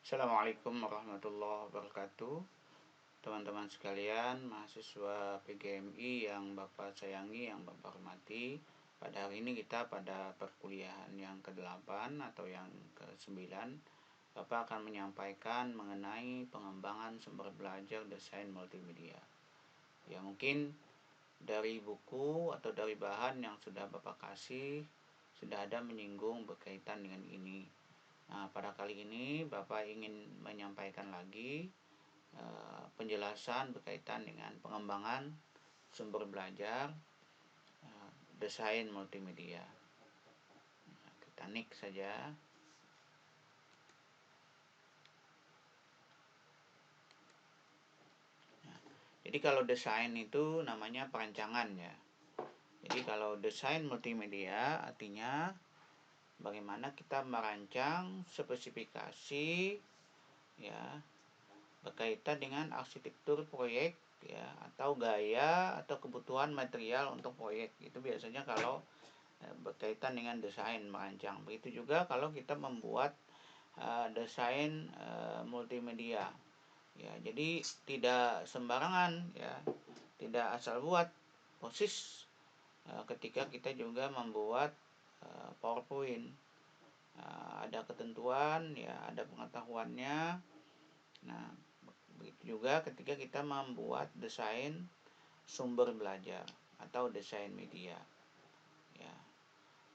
Assalamualaikum warahmatullahi wabarakatuh. Teman-teman sekalian, mahasiswa PGMI yang Bapak sayangi, yang Bapak hormati. Pada hari ini kita pada perkuliahan yang ke-8 atau yang ke-9. Bapak akan menyampaikan mengenai pengembangan sumber belajar desain multimedia. Ya, mungkin dari buku atau dari bahan yang sudah Bapak kasih sudah ada menyinggung berkaitan dengan ini. Nah, pada kali ini Bapak ingin menyampaikan lagi penjelasan berkaitan dengan pengembangan sumber belajar desain multimedia. Nah, kita next saja. Nah, jadi kalau desain itu namanya perancangan ya. Jadi kalau desain multimedia artinya bagaimana kita merancang spesifikasi ya berkaitan dengan arsitektur proyek ya, atau gaya atau kebutuhan material untuk proyek. Itu biasanya kalau berkaitan dengan desain merancang. Begitu juga kalau kita membuat desain multimedia ya. Jadi tidak sembarangan ya, tidak asal buat persis ketika kita juga membuat PowerPoint. Ada ketentuan ya, ada pengetahuannya. Nah, begitu juga ketika kita membuat desain sumber belajar atau desain media ya.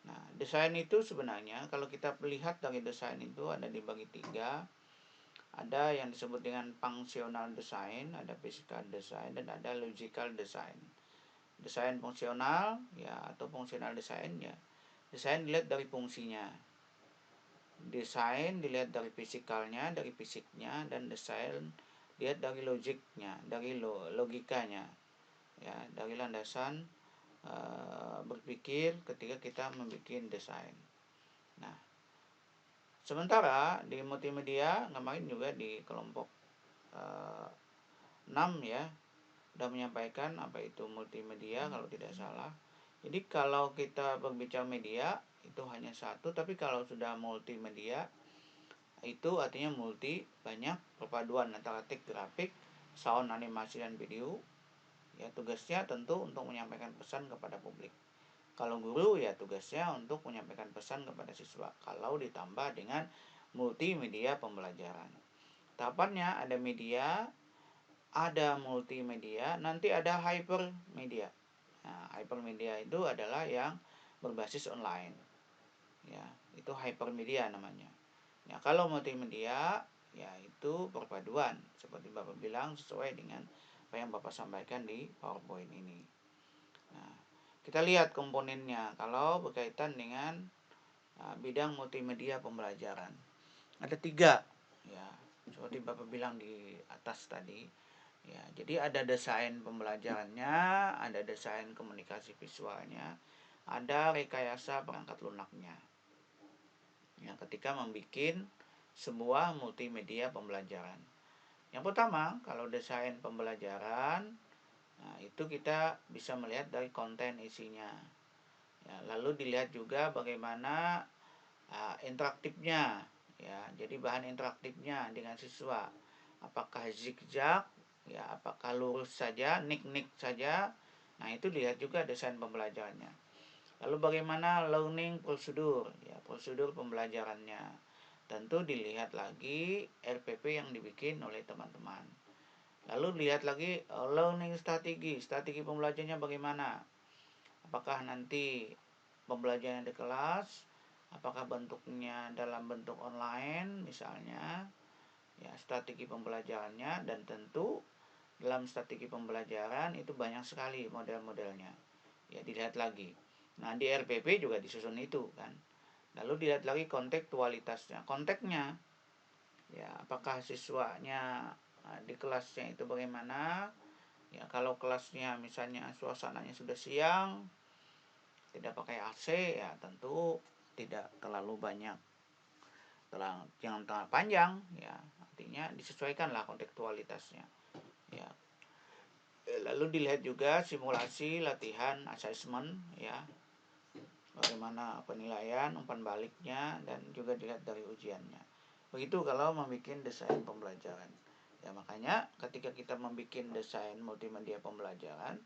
Nah, desain itu sebenarnya kalau kita lihat dari desain itu ada dibagi tiga. Ada yang disebut dengan functional design, ada physical design, dan ada logical design. Desain fungsional ya atau fungsional design ya. Desain dilihat dari fungsinya. Desain dilihat dari fisikalnya, dari fisiknya, dan desain dilihat dari logiknya, dari logikanya. Ya, dari landasan berpikir ketika kita membuat desain. Nah, sementara di multimedia kemarin juga di kelompok 6 ya sudah menyampaikan apa itu multimedia kalau tidak salah. Jadi kalau kita berbicara media itu hanya satu, tapi kalau sudah multimedia itu artinya multi, banyak perpaduan antara teks, grafik, sound, animasi, dan video. Ya, tugasnya tentu untuk menyampaikan pesan kepada publik. Kalau guru ya tugasnya untuk menyampaikan pesan kepada siswa. Kalau ditambah dengan multimedia pembelajaran. Tahapannya ada media, ada multimedia, nanti ada hypermedia. Nah, hypermedia itu adalah yang berbasis online. Ya, itu hypermedia namanya. Ya, kalau multimedia ya itu perpaduan seperti Bapak bilang sesuai dengan apa yang Bapak sampaikan di PowerPoint ini. Nah, kita lihat komponennya kalau berkaitan dengan bidang multimedia pembelajaran. Ada 3 ya, seperti Bapak bilang di atas tadi. Ya, jadi ada desain pembelajarannya, ada desain komunikasi visualnya, ada rekayasa perangkat lunaknya. Ya, ketika membuat sebuah multimedia pembelajaran. Yang pertama, kalau desain pembelajaran, nah itu kita bisa melihat dari konten isinya. Ya, lalu dilihat juga bagaimana interaktifnya. Ya, jadi bahan interaktifnya dengan siswa. Apakah zigzag, ya, apakah lurus saja, nik-nik saja. Nah, itu dilihat juga desain pembelajarannya. Lalu bagaimana learning prosedur, ya, prosedur pembelajarannya. Tentu dilihat lagi RPP yang dibikin oleh teman-teman. Lalu lihat lagi learning strategi pembelajarannya bagaimana. Apakah nanti pembelajaran di kelas, apakah bentuknya dalam bentuk online misalnya, ya, strategi pembelajarannya, dan tentu dalam strategi pembelajaran itu banyak sekali model-modelnya. Ya, dilihat lagi. Nah, di RPP juga disusun itu kan. Lalu dilihat lagi kontekstualitasnya, konteksnya. Ya, apakah siswanya di kelasnya itu bagaimana? Ya, kalau kelasnya misalnya suasananya sudah siang, tidak pakai AC, ya tentu tidak terlalu banyak, jangan terlalu panjang, ya artinya disesuaikanlah kontekstualitasnya. Ya, lalu dilihat juga simulasi latihan assessment ya, bagaimana penilaian umpan baliknya, dan juga dilihat dari ujiannya. Begitu kalau membuat desain pembelajaran. Ya makanya ketika kita membuat desain multimedia pembelajaran,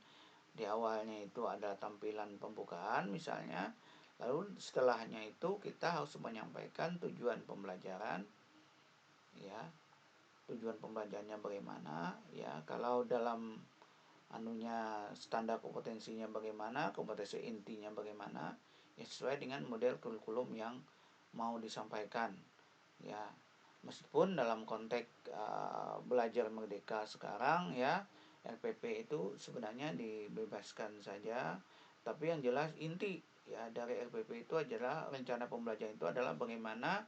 di awalnya itu ada tampilan pembukaan misalnya, lalu setelahnya itu kita harus menyampaikan tujuan pembelajaran, ya tujuan pembelajarannya bagaimana, ya kalau dalam anunya standar kompetensinya bagaimana, kompetensi intinya bagaimana, ya sesuai dengan model kurikulum yang mau disampaikan. Ya meskipun dalam konteks belajar merdeka sekarang ya, RPP itu sebenarnya dibebaskan saja, tapi yang jelas inti ya dari RPP itu adalah rencana pembelajaran itu adalah bagaimana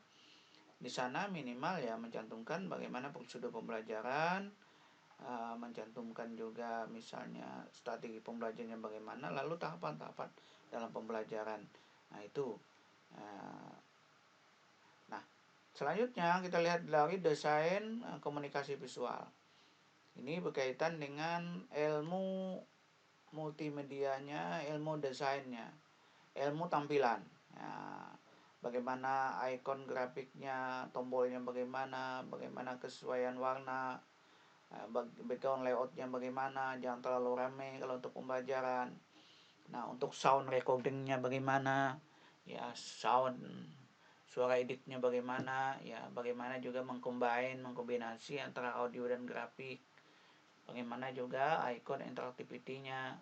di sana minimal ya mencantumkan bagaimana prosedur pembelajaran, mencantumkan juga misalnya strategi pembelajarannya bagaimana, lalu tahapan-tahapan dalam pembelajaran. Nah itu. Nah selanjutnya kita lihat dari desain komunikasi visual. Ini berkaitan dengan ilmu multimedianya, ilmu desainnya, ilmu tampilan. Nah, bagaimana ikon grafiknya, tombolnya bagaimana kesesuaian warna, background layoutnya bagaimana, jangan terlalu ramai kalau untuk pembelajaran. Nah untuk sound recordingnya bagaimana, ya sound suara editnya bagaimana, ya bagaimana juga mengkombinasi antara audio dan grafik, bagaimana juga icon interactivity-nya,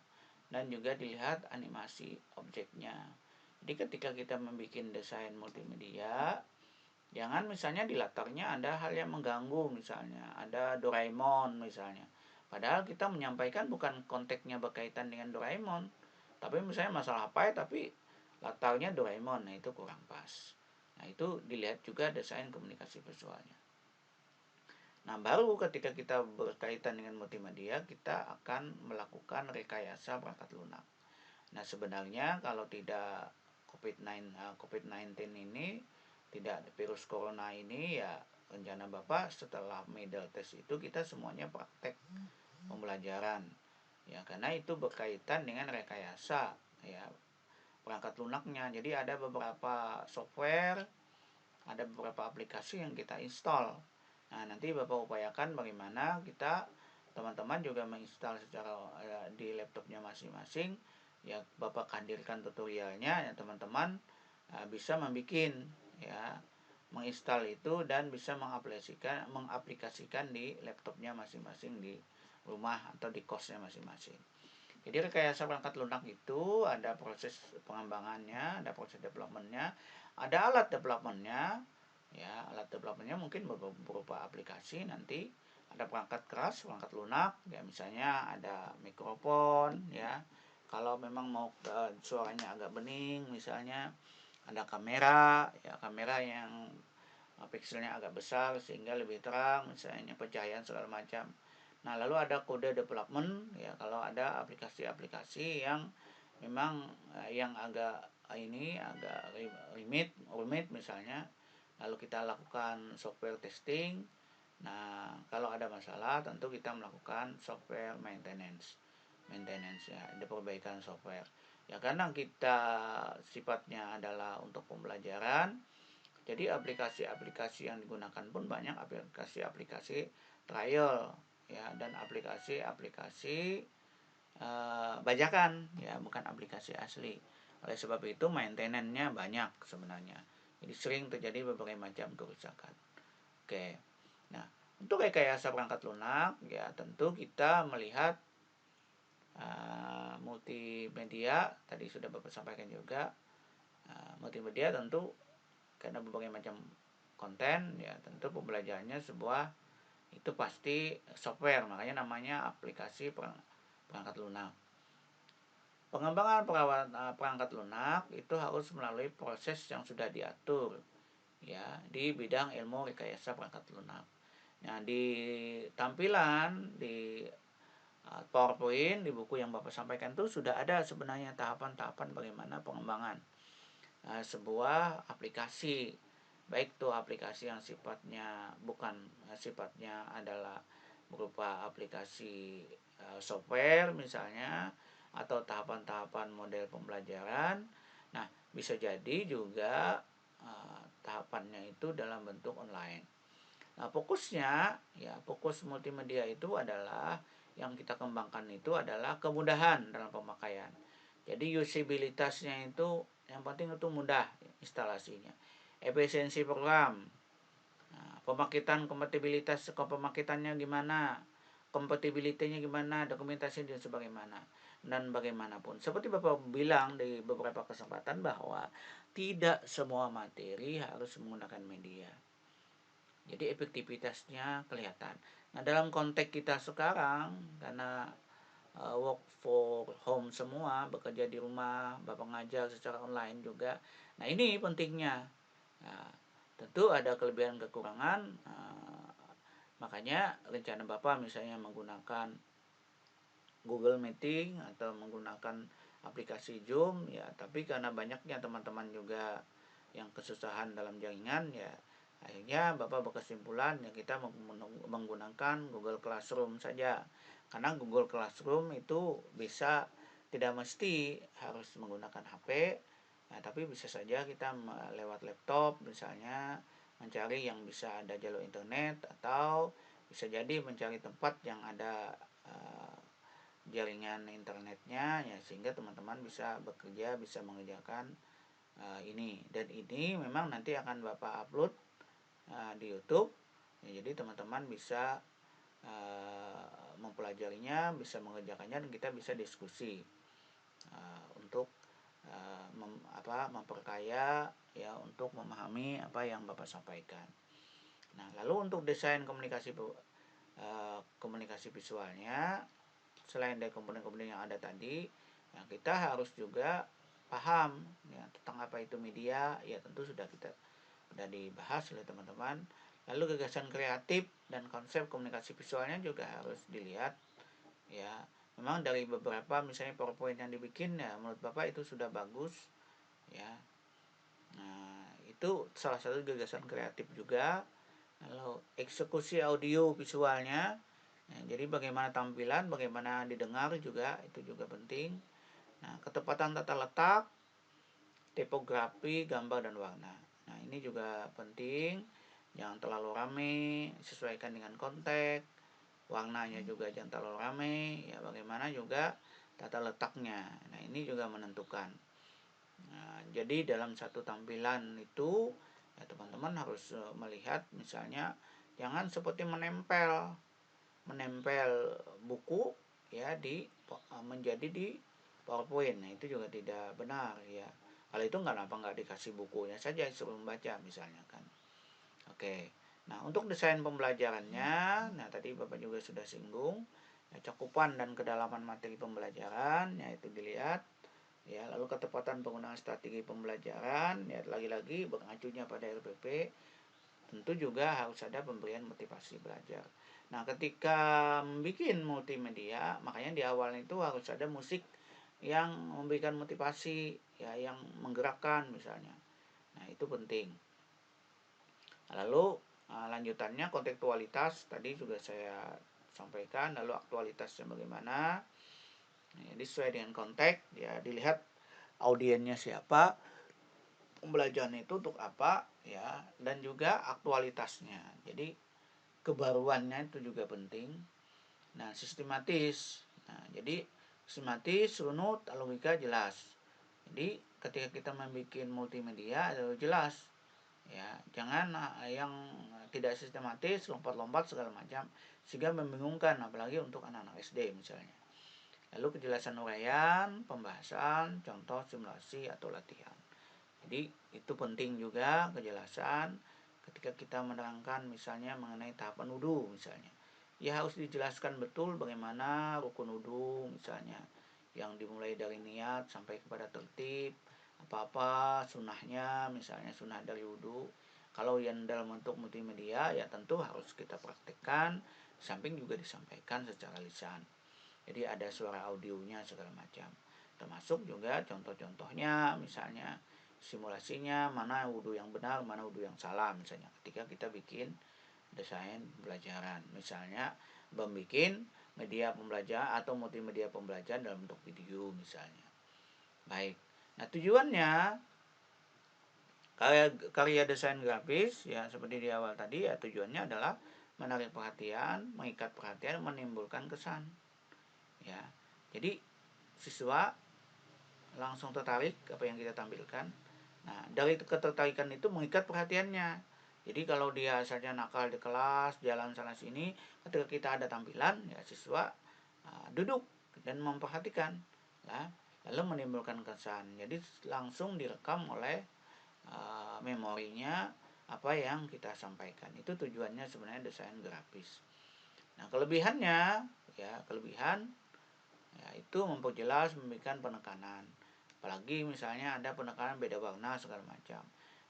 dan juga dilihat animasi objeknya. Jadi ketika kita membuat desain multimedia, jangan misalnya di latarnya ada hal yang mengganggu, misalnya ada Doraemon misalnya. Padahal kita menyampaikan bukan konteksnya berkaitan dengan Doraemon, tapi misalnya masalah apa ya, tapi latarnya Doraemon, nah itu kurang pas. Nah itu dilihat juga desain komunikasi visualnya. Nah baru ketika kita berkaitan dengan multimedia, kita akan melakukan rekayasa perangkat lunak. Nah sebenarnya kalau tidak COVID-19 ini, tidak virus corona ini, ya rencana Bapak setelah middle test itu kita semuanya praktek pembelajaran. Ya karena itu berkaitan dengan rekayasa ya perangkat lunaknya. Jadi ada beberapa software, ada beberapa aplikasi yang kita install. Nah nanti Bapak upayakan bagaimana kita teman-teman juga menginstal secara di laptopnya masing-masing. Ya Bapak hadirkan tutorialnya, ya teman-teman bisa membuat ya menginstal itu dan bisa mengaplikasikan di laptopnya masing-masing di rumah atau di kosnya masing-masing. Jadi rekayasa perangkat lunak itu ada proses pengembangannya, ada proses developmentnya, ada alat developmentnya. Ya alat developmentnya mungkin berupa aplikasi nanti. Ada perangkat keras, perangkat lunak, ya misalnya ada mikrofon, ya. Kalau memang mau suaranya agak bening, misalnya ada kamera, ya kamera yang pixelnya agak besar sehingga lebih terang, misalnya pencahayaan segala macam. Nah lalu ada kode development, ya kalau ada aplikasi-aplikasi yang memang yang agak agak rumit misalnya, lalu kita lakukan software testing. Nah kalau ada masalah tentu kita melakukan software maintenance ya, ada perbaikan software. Ya karena kita sifatnya adalah untuk pembelajaran, jadi aplikasi-aplikasi yang digunakan pun banyak aplikasi-aplikasi trial ya, dan aplikasi-aplikasi bajakan ya, bukan aplikasi asli. Oleh sebab itu maintenance-nya banyak sebenarnya. Jadi sering terjadi berbagai macam kerusakan. Oke. Nah, untuk rekayasa perangkat lunak ya tentu kita melihat multimedia, tadi sudah Bapak sampaikan juga. Multimedia tentu karena berbagai macam konten ya tentu pembelajarannya sebuah itu pasti software, makanya namanya aplikasi perangkat lunak. Pengembangan perangkat lunak itu harus melalui proses yang sudah diatur ya di bidang ilmu rekayasa perangkat lunak. Nah di tampilan di PowerPoint di buku yang Bapak sampaikan itu sudah ada sebenarnya tahapan-tahapan bagaimana pengembangan sebuah aplikasi, baik itu aplikasi yang sifatnya adalah berupa aplikasi software misalnya, atau tahapan-tahapan model pembelajaran. Nah bisa jadi juga tahapannya itu dalam bentuk online. Nah, fokus multimedia itu adalah yang kita kembangkan itu adalah kemudahan dalam pemakaian. Jadi usabilitasnya itu yang penting itu mudah instalasinya. Efisiensi program, nah, kompatibilitas pemakitannya gimana, kompatibilitasnya gimana, dokumentasi dan sebagaimana dan bagaimanapun. Seperti Bapak bilang di beberapa kesempatan bahwa tidak semua materi harus menggunakan media. Jadi efektivitasnya kelihatan. Nah, dalam konteks kita sekarang karena work for home semua, bekerja di rumah, Bapak ngajar secara online juga. Nah, ini pentingnya. Nah, tentu ada kelebihan kekurangan. Makanya rencana Bapak misalnya menggunakan Google Meeting atau menggunakan aplikasi Zoom ya, tapi karena banyaknya teman-teman juga yang kesusahan dalam jaringan ya, akhirnya Bapak berkesimpulan ya kita menggunakan Google Classroom saja. Karena Google Classroom itu bisa, tidak mesti harus menggunakan HP, nah, tapi bisa saja kita lewat laptop misalnya mencari yang bisa ada jalur internet, atau bisa jadi mencari tempat yang ada jaringan internetnya ya, sehingga teman-teman bisa bekerja, bisa mengerjakan ini. Dan ini memang nanti akan Bapak upload di YouTube ya, jadi teman-teman bisa mempelajarinya, bisa mengerjakannya, dan kita bisa diskusi untuk memperkaya ya, untuk memahami apa yang Bapak sampaikan. Nah, lalu untuk desain komunikasi visualnya, selain dari komponen-komponen yang ada tadi, ya kita harus juga paham ya tentang apa itu media. Ya tentu sudah dibahas oleh teman-teman. Lalu gagasan kreatif dan konsep komunikasi visualnya juga harus dilihat ya. Memang dari beberapa misalnya PowerPoint yang dibikin ya, menurut Bapak itu sudah bagus ya. Nah, itu salah satu gagasan kreatif juga. Lalu eksekusi audio visualnya, nah, jadi bagaimana tampilan, bagaimana didengar juga, itu juga penting. Nah, ketepatan tata letak, tipografi, gambar dan warna. Nah, ini juga penting. Jangan terlalu ramai, sesuaikan dengan konteks. Warnanya juga jangan terlalu ramai. Ya, bagaimana juga tata letaknya. Nah, ini juga menentukan. Nah, jadi dalam satu tampilan itu ya, teman-teman harus melihat misalnya jangan seperti menempel buku ya menjadi di PowerPoint. Nah, itu juga tidak benar ya. Kalau itu nggak dikasih bukunya saja sebelum baca misalnya kan. Oke. Nah, untuk desain pembelajarannya, nah tadi Bapak juga sudah singgung ya, cakupan dan kedalaman materi pembelajaran ya, itu dilihat ya. Lalu ketepatan penggunaan strategi pembelajaran ya, lagi-lagi mengacunya pada RPP. Tentu juga harus ada pemberian motivasi belajar. Nah, ketika membuat multimedia, makanya di awal itu harus ada musik yang memberikan motivasi ya, yang menggerakkan misalnya. Nah, itu penting. Lalu lanjutannya kontekstualitas tadi juga saya sampaikan. Lalu aktualitasnya bagaimana? Jadi sesuai dengan konteks ya, dilihat audiennya siapa, pembelajaran itu untuk apa ya, dan juga aktualitasnya. Jadi kebaruannya itu juga penting. Nah, sistematis. Nah, jadi sistematis, runut, logika jelas. Jadi ketika kita membuat multimedia itu jelas ya, jangan yang tidak sistematis, lompat-lompat segala macam sehingga membingungkan, apalagi untuk anak-anak SD misalnya. Lalu kejelasan uraian, pembahasan, contoh, simulasi atau latihan. Jadi itu penting juga kejelasan ketika kita menerangkan misalnya mengenai tahapan wudu misalnya. Ya harus dijelaskan betul bagaimana rukun wudu misalnya, yang dimulai dari niat sampai kepada tertib, apa-apa sunnahnya misalnya, sunnah dari wudu. Kalau yang dalam bentuk multimedia ya tentu harus kita praktekkan, samping juga disampaikan secara lisan. Jadi ada suara audionya segala macam. Termasuk juga contoh-contohnya misalnya simulasinya, mana wudhu yang benar, mana wudhu yang salah misalnya ketika kita bikin desain pembelajaran. Misalnya membuat media pembelajaran atau multimedia pembelajaran dalam bentuk video misalnya. Baik. Nah, tujuannya Karya desain grafis ya seperti di awal tadi ya tujuannya adalah menarik perhatian, mengikat perhatian, menimbulkan kesan. Ya. Jadi siswa langsung tertarik apa yang kita tampilkan. Nah, dari ketertarikan itu mengikat perhatiannya. Jadi kalau dia saja nakal di kelas, jalan sana sini, ketika kita ada tampilan, ya siswa duduk dan memperhatikan, ya, lalu menimbulkan kesan. Jadi langsung direkam oleh memorinya apa yang kita sampaikan. Itu tujuannya sebenarnya desain grafis. Nah, kelebihannya, ya kelebihan ya, itu memperjelas, memberikan penekanan. Apalagi misalnya ada penekanan beda warna segala macam.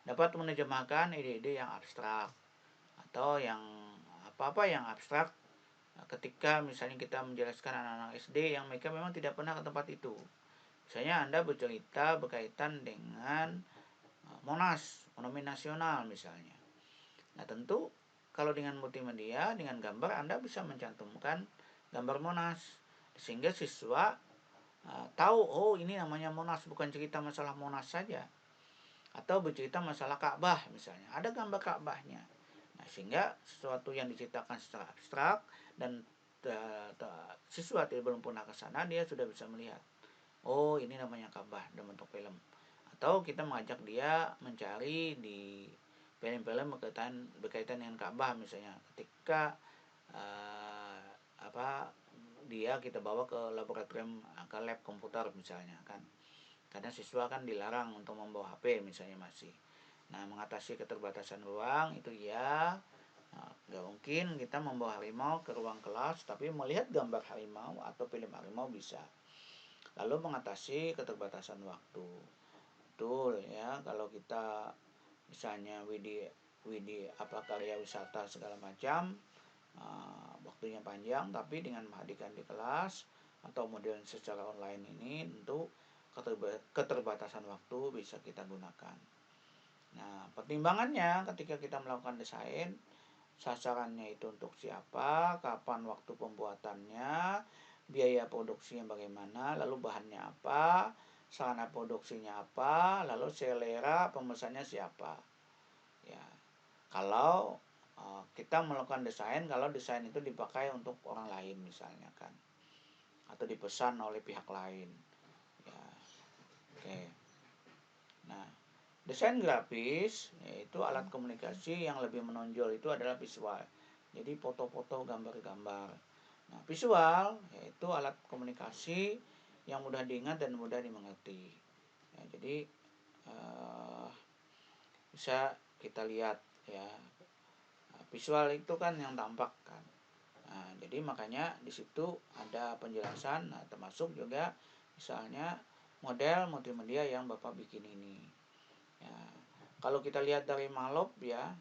Dapat menerjemahkan ide-ide yang abstrak atau yang apa-apa yang abstrak ketika misalnya kita menjelaskan anak-anak SD yang mereka memang tidak pernah ke tempat itu. Misalnya Anda bercerita berkaitan dengan Monas, Monumen Nasional misalnya. Nah, tentu kalau dengan multimedia, dengan gambar Anda bisa mencantumkan gambar Monas sehingga siswa tahu, oh ini namanya Monas, bukan cerita masalah Monas saja. Atau bercerita masalah Ka'bah misalnya, ada gambar Ka'bahnya. Nah, sehingga sesuatu yang diceritakan secara abstrak dan siswa belum pernah ke sana, dia sudah bisa melihat, oh ini namanya Ka'bah dalam bentuk film. Atau kita mengajak dia mencari di film-film berkaitan dengan Ka'bah misalnya, ketika dia kita bawa ke laboratorium, ke lab komputer misalnya kan, karena siswa kan dilarang untuk membawa HP misalnya masih. Nah, mengatasi keterbatasan ruang itu ya nggak mungkin kita membawa harimau ke ruang kelas, tapi melihat gambar harimau atau film harimau bisa. Lalu mengatasi keterbatasan waktu. Betul ya, kalau kita misalnya Widi karya wisata segala macam, waktunya panjang, tapi dengan menghadirkan di kelas atau model secara online ini tentu keterbatasan waktu bisa kita gunakan. Nah, pertimbangannya ketika kita melakukan desain, sasarannya itu untuk siapa, kapan waktu pembuatannya, biaya produksinya bagaimana, lalu bahannya apa, sarana produksinya apa, lalu selera pemesannya siapa. Ya, kalau kita melakukan desain, kalau desain itu dipakai untuk orang lain misalnya kan, atau dipesan oleh pihak lain. Ya, oke. Nah, desain grafis yaitu alat komunikasi yang lebih menonjol itu adalah visual. Jadi foto-foto, gambar-gambar. Nah, visual yaitu alat komunikasi yang mudah diingat dan mudah dimengerti. Ya, jadi bisa kita lihat ya, visual itu kan yang tampak kan. Nah, jadi makanya di situ ada penjelasan, nah, termasuk juga misalnya model multimedia yang Bapak bikin ini. Ya, kalau kita lihat dari Malop ya,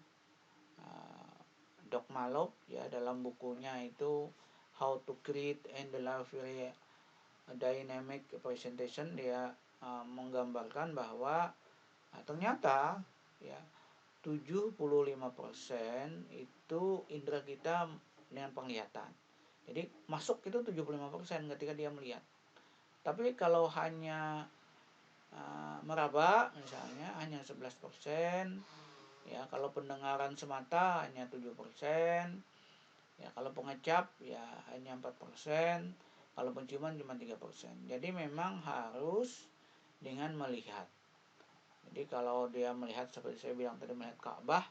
Doc Malop ya, dalam bukunya itu How to Create and Deliver Dynamic Presentation, dia menggambarkan bahwa ternyata ya 75% itu indera kita dengan penglihatan. Jadi masuk itu 75% ketika dia melihat. Tapi kalau hanya meraba misalnya hanya 11%, ya kalau pendengaran semata hanya 7%, ya kalau pengecap ya hanya 4%, kalau penciuman cuma 3%. Jadi memang harus dengan melihat. Jadi kalau dia melihat seperti saya bilang tadi, melihat Ka'bah,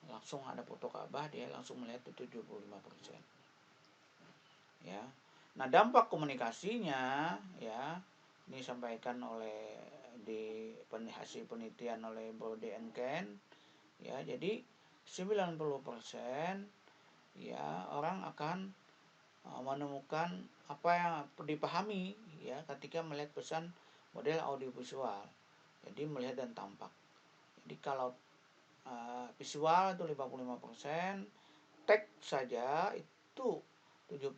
langsung ada foto Ka'bah, dia langsung melihat itu 75%. Ya. Nah, dampak komunikasinya ya ini disampaikan oleh di hasil penelitian oleh Brody and Ken ya. Jadi 90% ya orang akan menemukan apa yang dipahami ya ketika melihat pesan model audiovisual. Jadi melihat dan tampak. Jadi kalau visual itu 55%, teks saja itu 7%,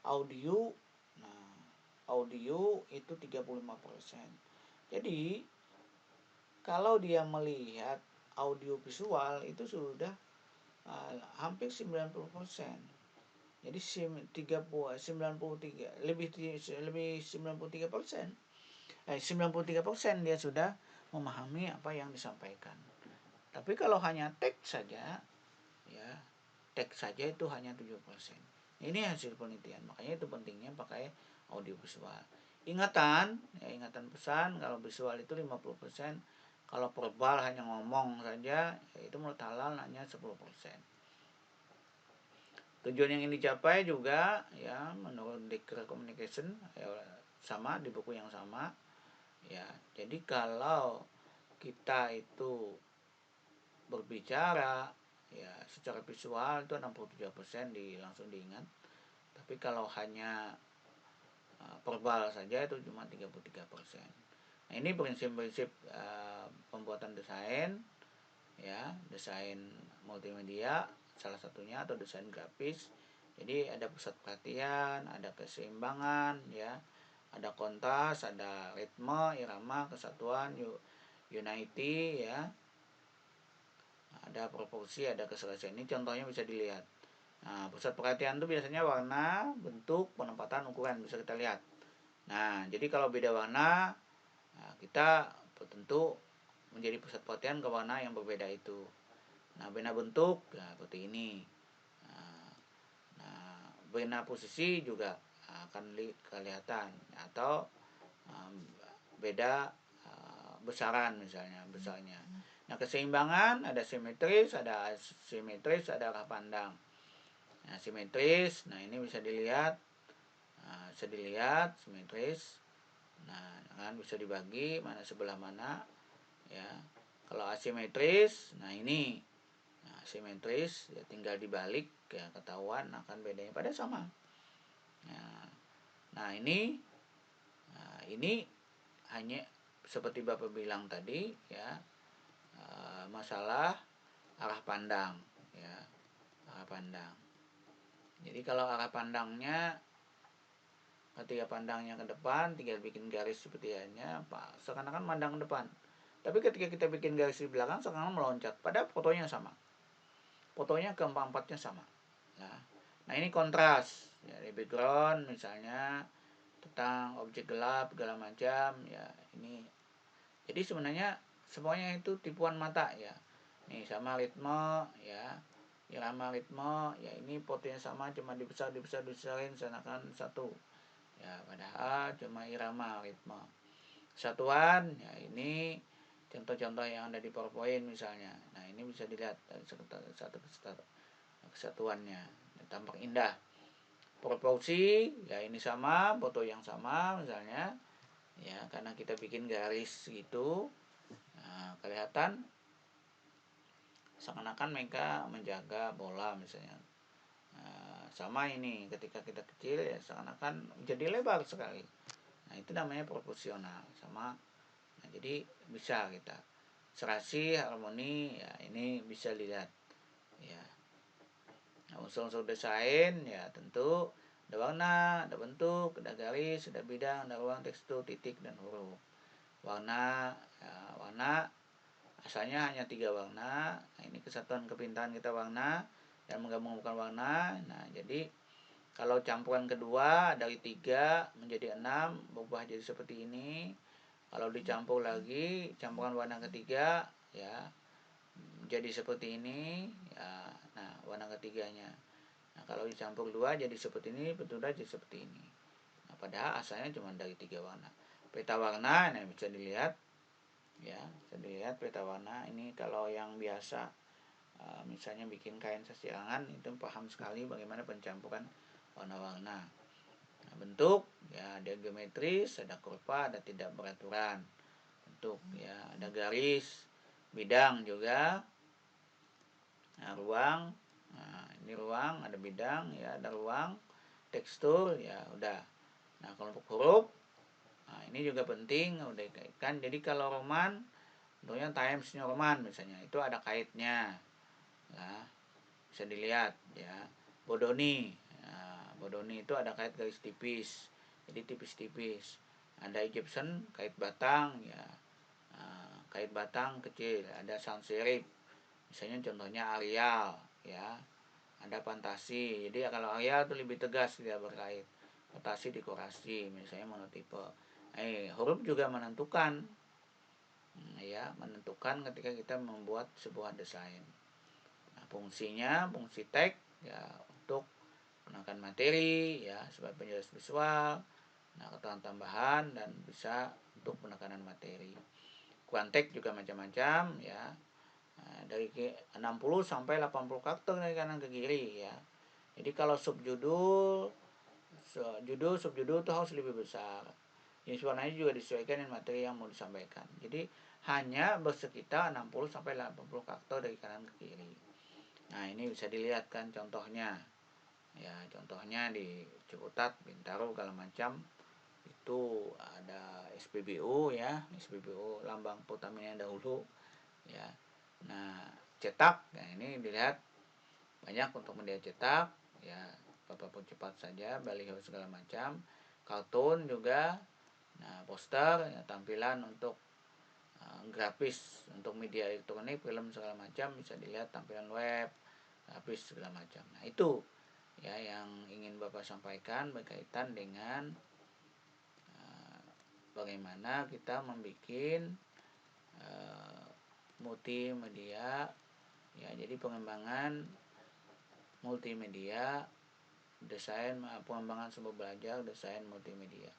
audio, nah audio itu 35%. Jadi kalau dia melihat audio visual itu sudah hampir 90%. Jadi 93 dia sudah memahami apa yang disampaikan. Tapi kalau hanya teks saja, ya teks saja itu hanya 7%. Ini hasil penelitian, makanya itu pentingnya pakai audiovisual. Ingatan pesan, kalau visual itu 50%, kalau verbal hanya ngomong saja, itu menurut halal hanya 10%. Tujuan yang ingin dicapai juga ya menurut Declare Communication ya, sama di buku yang sama ya. Jadi kalau kita itu berbicara ya secara visual itu 63% langsung diingat. Tapi kalau hanya verbal saja itu cuma 33%. Nah, ini prinsip-prinsip pembuatan desain ya, desain multimedia salah satunya, atau desain grafis. Jadi ada pusat perhatian, ada keseimbangan ya, ada kontras, ada ritme, irama, kesatuan, unity ya, ada proporsi, ada keselesaian. Ini contohnya bisa dilihat. Nah, pusat perhatian itu biasanya warna, bentuk, penempatan, ukuran bisa kita lihat. Nah, jadi kalau beda warna, nah, kita tentu menjadi pusat perhatian ke warna yang berbeda itu. Nah, beda bentuk ya seperti ini. Nah, beda posisi juga akan kelihatan, atau beda besaran misalnya besarnya. Nah, keseimbangan ada simetris, ada asimetris, ada arah pandang. Nah, simetris, nah ini bisa dilihat, simetris. Nah, kan bisa dibagi mana sebelah mana ya. Kalau asimetris, nah ini simetris ya, tinggal dibalik ya ketahuan akan bedanya, pada sama. Nah ini hanya seperti Bapak bilang tadi ya, masalah arah pandang ya, arah pandang. Jadi kalau arah pandangnya, ketika pandangnya ke depan tinggal bikin garis seperti hanya seakan-akan mandang ke depan. Tapi ketika kita bikin garis di belakang seakan-akan meloncat, pada fotonya sama, fotonya keempat-empatnya sama. Nah ini kontras ya, di background misalnya tentang objek gelap segala macam ya. Ini jadi sebenarnya semuanya itu tipuan mata ya. Nih sama ritme ya, irama ritme ya, ini fotonya sama cuma dibesarin seakan satu ya, padahal cuma irama ritme. Kesatuan ya, ini contoh-contoh yang ada di PowerPoint misalnya. Nah ini bisa dilihat satu kesatuannya, tampak indah. Proporsi ya ini sama, foto yang sama misalnya ya, karena kita bikin garis gitu. Nah, kelihatan seakan-akan mereka menjaga bola misalnya. Nah, sama ini ketika kita kecil ya seakan-akan jadi lebar sekali. Nah itu namanya proporsional sama. Nah, jadi bisa kita serasi, harmoni ya, ini bisa dilihat ya. Nah, unsur-unsur desain ya tentu ada warna, ada bentuk, ada garis, ada bidang, ada ruang, tekstur, titik, dan huruf. Warna ya, warna asalnya hanya 3 warna. Nah, ini kesatuan kepintaran kita warna dan menggabungkan warna. Nah, jadi kalau campuran kedua dari 3 menjadi 6 berubah jadi seperti ini. Kalau dicampur lagi campuran warna ketiga ya jadi seperti ini ya. Nah, warna ketiganya. Nah, kalau dicampur 2 jadi seperti ini, bertunda jadi seperti ini. Nah, padahal asalnya cuma dari 3 warna. Peta warna, nah bisa dilihat ya, bisa dilihat peta warna ini. Kalau yang biasa misalnya bikin kain sasirangan itu paham sekali bagaimana pencampuran warna-warna. Nah, bentuk ya ada geometris, ada kurva, ada tidak beraturan. Bentuk ya ada garis, bidang juga. Nah, ruang, nah ini ruang, ada bidang ya, ada ruang, tekstur ya udah. Nah, kelompok huruf, nah ini juga penting udah dikaitkan. Jadi kalau roman, tentunya Times New Roman misalnya itu ada kaitnya. Nah, bisa dilihat ya. Bodoni, nah, Bodoni itu ada kait garis tipis, jadi tipis-tipis. Ada Egyptian kait batang ya, kait batang kecil. Ada sans serif, misalnya contohnya Arial ya. Ada fantasi, jadi kalau Arial itu lebih tegas dia berkait. Fantasi dekorasi misalnya monotipe. Huruf juga menentukan ya, menentukan ketika kita membuat sebuah desain. Nah, fungsi tag ya untuk menekan materi ya sebagai penjelas visual, nah keterangan tambahan dan bisa untuk penekanan materi. Quantek juga macam-macam ya. Nah, dari 60 sampai 80 karakter dari kanan ke kiri ya. Jadi kalau subjudul subjudul itu harus lebih besar. Jenis warnanya juga disesuaikan dengan materi yang mau disampaikan. Jadi hanya bersekitar 60 sampai 80 karakter dari kanan ke kiri. Nah, ini bisa dilihat kan contohnya. Ya, contohnya di Ciputat, Bintaro, segala macam. Itu ada SPBU ya, SPBU lambang Pertamina dahulu ya. Nah, cetak, nah ini dilihat banyak untuk media cetak ya, apapun cepat saja, baliho segala macam, kartun juga, nah poster ya, tampilan untuk grafis untuk media elektronik, film segala macam bisa dilihat, tampilan web, grafis segala macam. Nah itu ya yang ingin Bapak sampaikan berkaitan dengan bagaimana kita membuat multimedia ya. Jadi pengembangan multimedia, desain, pengembangan sumber belajar, desain multimedia.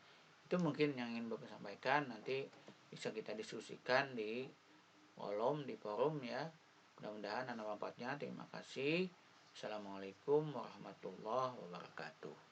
Itu mungkin yang ingin Bapak sampaikan. Nanti bisa kita diskusikan di kolom, di forum ya. Mudah-mudahan ada manfaatnya. Terima kasih. Assalamualaikum warahmatullahi wabarakatuh.